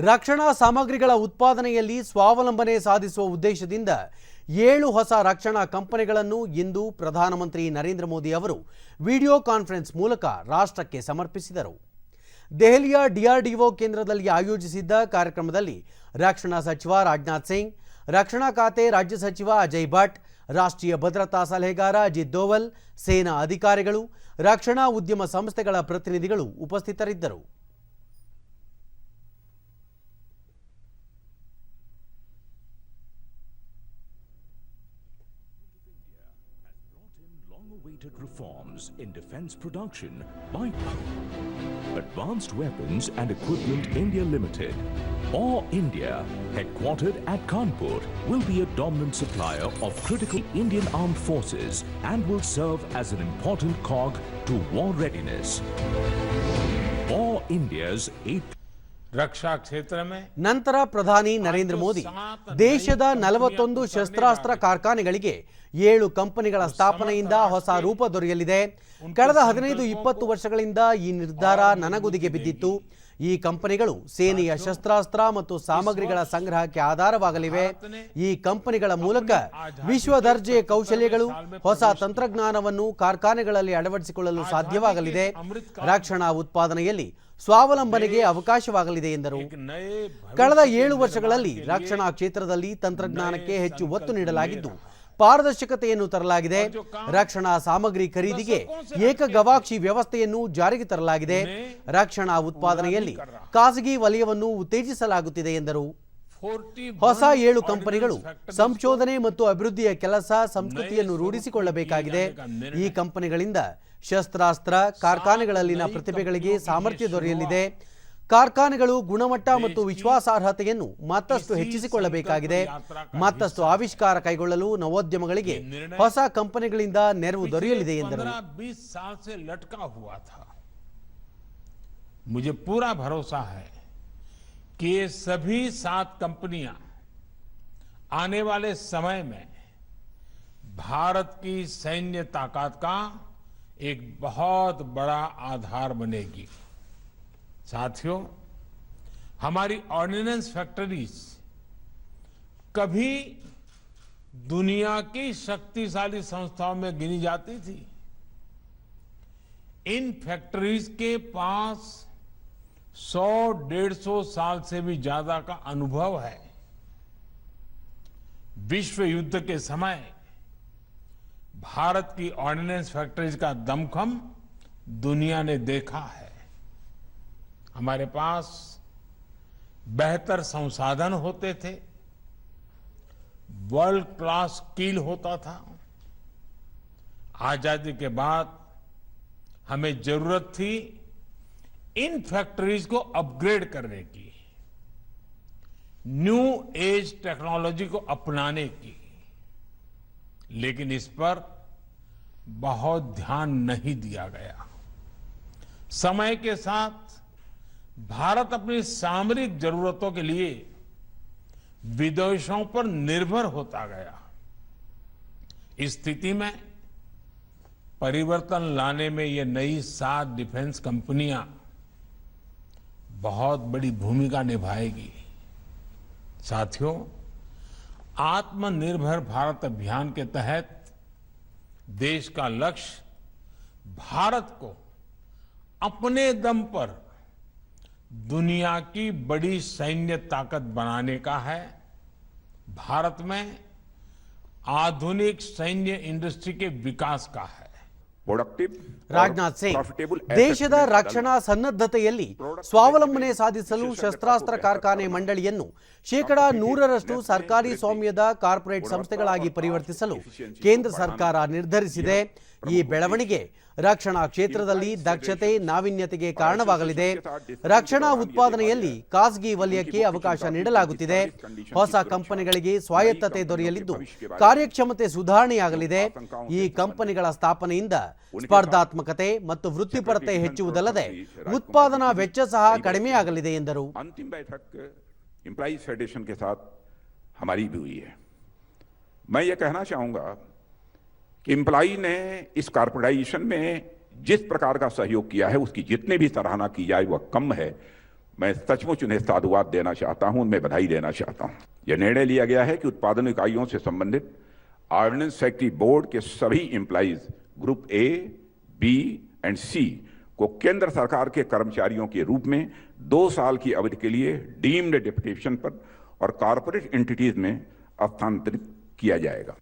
ರಕ್ಷಣಾ ಸಾಮಗ್ರಿಗಳ ಉತ್ಪಾದನೆಯಲ್ಲಿ ಸ್ವಾವಲಂಬನೆ ಸಾಧಿಸುವ ಉದ್ದೇಶದಿಂದ 7 ಹೊಸ ರಕ್ಷಣಾ ಕಂಪನಿಗಳನ್ನು ಇಂದು ಪ್ರಧಾನಮಂತ್ರಿ ನರೇಂದ್ರ ಮೋದಿ ಅವರು ವಿಡಿಯೋ ಕಾನ್ಫರೆನ್ಸ್ ಮೂಲಕ ರಾಷ್ಟ್ರಕ್ಕೆ ಸಮರ್ಪಿಸಿದರು. ದೆಹಲಿಯ ಡಿಆರ್ಡಿಒ ಕೇಂದ್ರದಲ್ಲಿ ಆಯೋಜಿಸಿದ್ದ ಕಾರ್ಯಕ್ರಮದಲ್ಲಿ ರಕ್ಷಣಾ ಸಚಿವ ರಾಜನಾಥ್ ಸಿಂಗ್, ರಕ್ಷಣಾ ಖಾತೆ ರಾಜ್ಯ ಸಚಿವ ಅಜಯ್ ಭಟ್, ರಾಷ್ಟ್ರೀಯ ಭದ್ರತಾ ಸಲಹೆಗಾರ ಅಜಿತ್ ದೋವಲ್, ಸೇನಾ ಅಧಿಕಾರಿಗಳು, ರಕ್ಷಣಾ ಉದ್ಯಮ ಸಂಸ್ಥೆಗಳ ಪ್ರತಿನಿಧಿಗಳು ಉಪಸ್ಥಿತರಿದ್ದರು. Reforms in defense production by Advanced Weapons and Equipment India Limited. All India, headquartered at Kanpur, will be a dominant supplier of critical Indian armed forces and will serve as an important cog to war readiness. All India's 8 रक्षा क्षेत्र में ನಂತರ ಪ್ರಧಾನಿ ನರೇಂದ್ರ ಮೋದಿ ದೇಶದ 41 ಶಸ್ತ್ರಾಸ್ತ್ರ ಕಾರ್ಖಾನೆಗಳಿಗೆ 7 ಕಂಪನಿಗಳ ಸ್ಥಾಪನೆಯಿಂದ ಹೊಸ ರೂಪ ದೊರೆಯಲಿದೆ. ಕಳೆದ 15-20 ವರ್ಷಗಳಿಂದ ಈ ನಿರ್ಧಾರ ನನಗುದಿಗೆ ಬಿದ್ದಿತ್ತು. ಈ ಕಂಪನಿಗಳು ಸೇನೆಯ ಶಸ್ತ್ರಾಸ್ತ್ರ ಮತ್ತು ಸಾಮಗ್ರಿಗಳ ಸಂಗ್ರಹಕ್ಕೆ ಆಧಾರವಾಗಲಿವೆ. ಈ ಕಂಪನಿಗಳ ಮೂಲಕ ವಿಶ್ವ ದರ್ಜೆಯ ಕೌಶಲ್ಯಗಳು, ಹೊಸ ತಂತ್ರಜ್ಞಾನವನ್ನು ಕಾರ್ಖಾನೆಗಳಲ್ಲಿ ಅಳವಡಿಸಿಕೊಳ್ಳಲು ಸಾಧ್ಯವಾಗಲಿದೆ. ರಕ್ಷಣಾ ಉತ್ಪಾದನೆಯಲ್ಲಿ ಸ್ವಾವಲಂಬನೆಗೆ ಅವಕಾಶವಾಗಲಿದೆ ಎಂದರು. ಕಳೆದ 7 ವರ್ಷಗಳಲ್ಲಿ ರಕ್ಷಣಾ ಕ್ಷೇತ್ರದಲ್ಲಿ ತಂತ್ರಜ್ಞಾನಕ್ಕೆ ಹೆಚ್ಚು ಒತ್ತು ನೀಡಲಾಗಿದ್ದು ಪಾರದರ್ಶಕತೆಯನ್ನು ತರಲಾಗಿದೆ. ರಕ್ಷಣಾ ಸಾಮಗ್ರಿ ಖರೀದಿಗೆ ಏಕ ಗವಾಕ್ಷಿ ವ್ಯವಸ್ಥೆಯನ್ನು ಜಾರಿಗೆ ತರಲಾಗಿದೆ. ರಕ್ಷಣಾ ಉತ್ಪಾದನೆಯಲ್ಲಿ ಖಾಸಗಿ ವಲಯವನ್ನು ಉತ್ತೇಜಿಸಲಾಗುತ್ತಿದೆ ಎಂದರು. ಹೊಸ 7 ಕಂಪನಿಗಳು ಸಂಶೋಧನೆ ಮತ್ತು ಅಭಿವೃದ್ಧಿಯ ಕೆಲಸ ಸಂಸ್ಕೃತಿಯನ್ನು ರೂಢಿಸಿಕೊಳ್ಳಬೇಕಾಗಿದೆ. ಈ ಕಂಪನಿಗಳಿಂದ ಶಸ್ತ್ರಾಸ್ತ್ರ ಕಾರ್ಖಾನೆಗಳಲ್ಲಿನ ಪ್ರತಿಭೆಗಳಿಗೆ ಸಾಮರ್ಥ್ಯ ದೊರೆಯಲಿದೆ. ಕಾರ್ಖಾನೆಗಳು ಗುಣಮಟ್ಟ ಮತ್ತು ವಿಶ್ವಾಸಾರ್ಹತೆಯನ್ನು ಮತ್ತಷ್ಟು ಹೆಚ್ಚಿಸಿಕೊಳ್ಳಬೇಕಾಗಿದೆ. ಮತ್ತಷ್ಟು ಆವಿಷ್ಕಾರ ಕೈಗೊಳ್ಳಲು ನವೋದ್ಯಮಗಳಿಗೆ ಹೊಸ ಕಂಪನಿಗಳಿಂದ ನೆರವು ದೊರೆಯಲಿದೆ ಎಂದರು. मुझे पूरा भरोसा है कि ये सभी 7 कंपनियां आने वाले समय में भारत की सैन्य ताकत का एक बहुत बड़ा आधार बनेगी. साथियों, हमारी ऑर्डिनेंस फैक्ट्रीज कभी दुनिया की शक्तिशाली संस्थाओं में गिनी जाती थी. इन फैक्ट्रीज के पास 100-150 साल से भी ज्यादा का अनुभव है. विश्व युद्ध के समय भारत की ऑर्डिनेंस फैक्ट्रीज का दमखम दुनिया ने देखा है. हमारे पास बेहतर संसाधन होते थे, वर्ल्ड क्लास स्किल होता था. आजादी के बाद हमें जरूरत थी इन फैक्ट्रीज को अपग्रेड करने की, न्यू एज टेक्नोलॉजी को अपनाने की, लेकिन इस पर बहुत ध्यान नहीं दिया गया. समय के साथ भारत अपनी सामरिक जरूरतों के लिए विदेशों पर निर्भर होता गया. इस स्थिति में परिवर्तन लाने में ये नई 7 डिफेंस कंपनियां बहुत बड़ी भूमिका निभाएगी. साथियों, आत्मनिर्भर भारत अभियान के तहत देश का लक्ष्य भारत को अपने दम पर दुनिया की बड़ी सैन्य ताकत बनाने का है. भारत में आधुनिक सैन्य इंडस्ट्री के विकास का है. ರಾಜನಾಥ್ ಸಿಂಗ್ ದೇಶದ ರಕ್ಷಣಾ ಸನ್ನದ್ಧತೆಯಲ್ಲಿ ಸ್ವಾವಲಂಬನೆ ಸಾಧಿಸಲು ಶಸ್ತ್ರಾಸ್ತ್ರ ಕಾರ್ಖಾನೆ ಮಂಡಳಿಯನ್ನು 100% ಸರ್ಕಾರಿ ಸ್ವಾಮ್ಯದ ಕಾರ್ಪೊರೇಟ್ ಸಂಸ್ಥೆಗಳಾಗಿ ಪರಿವರ್ತಿಸಲು ಕೇಂದ್ರ ಸರ್ಕಾರ ನಿರ್ಧರಿಸಿದೆ. ಈ ಬೆಳವಣಿಗೆ ರಕ್ಷಣಾ ಕ್ಷೇತ್ರದಲ್ಲಿ ದಕ್ಷತೆ, ನಾವೀನ್ಯತೆಗೆ ಕಾರಣವಾಗಲಿದೆ. ರಕ್ಷಣಾ ಉತ್ಪಾದನೆಯಲ್ಲಿ ಖಾಸಗಿ ವಲಯಕ್ಕೆ ಅವಕಾಶ ನೀಡಲಾಗುತ್ತಿದೆ. ಹೊಸ ಕಂಪನಿಗಳಿಗೆ ಸ್ವಾಯತ್ತತೆ ದೊರೆಯಲಿದ್ದು ಕಾರ್ಯಕ್ಷಮತೆ ಸುಧಾರಣೆಯಾಗಲಿದೆ. ಈ ಕಂಪನಿಗಳ ಸ್ಥಾಪನೆಯಿಂದ ಸ್ಪರ್ಧಾತ್ಮಕತೆ ಮತ್ತು ವೃತ್ತಿಪರತೆ ಹೆಚ್ಚುವುದಲ್ಲದೆ ಉತ್ಪಾದನಾ ವೆಚ್ಚ ಸಹ ಕಡಿಮೆಯಾಗಲಿದೆ ಎಂದರು. अंतिम बैठक एम्प्लॉइज फेडरेशन के साथ हमारी भी हुई है. मैं ये कहना चाहूंगा कि एम्प्लॉई ने इस कॉर्पोरेटाइजेशन में जिस प्रकार का सहयोग किया है उसकी जितने भी सराहना की जाए वह कम है. मैं सचमुच उन्हें साधुवाद देना चाहता हूं, उनमें बधाई देना चाहता हूं। यह निर्णय लिया गया है कि उत्पादन इकाइयों से संबंधित ऑर्डिनेंस फैक्ट्री बोर्ड के सभी employees group A, B and C को केंद्र सरकार के कर्मचारियों के रूप में 2 साल की अवधि के लिए डीम्ड डिप्यूटेशन पर और कॉर्पोरेट एंटिटीज में स्थानांतरित किया जाएगा।